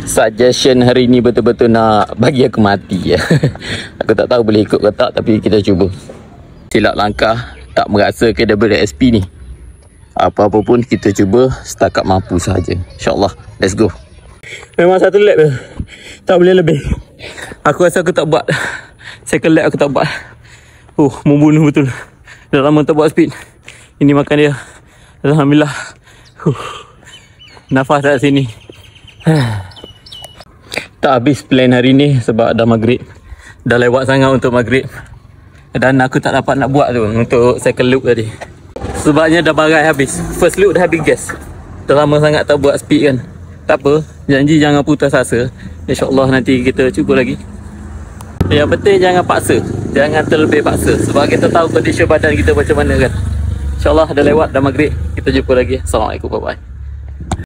Suggestion hari ni betul-betul nak bagi aku mati ya. Aku tak tahu boleh ikut ke tak, tapi kita cuba. Silap langkah, tak merasa KWSP ni. Apa-apa pun kita cuba setakat mampu sahaja. InsyaAllah, let's go. Memang satu lap je, tak boleh lebih. Aku rasa aku tak buat second lap, aku tak buat. Membunuh betul. Dah lama tak buat speed. Ini makan dia. Alhamdulillah. Nafas kat sini. Tak habis plan hari ni sebab dah maghrib. Dah lewat sangat untuk maghrib. Dan aku tak dapat nak buat tu untuk second loop tadi. Sebabnya dah barai habis. First loop dah habis gas. Dah lama sangat tak buat speed kan. Tak apa, janji jangan putus asa. InsyaAllah nanti kita cuba lagi. Yang penting jangan paksa. Jangan terlebih paksa. Sebab kita tahu kondisi badan kita macam mana kan. InsyaAllah dah lewat, dah maghrib. Kita jumpa lagi. Assalamualaikum, bye-bye.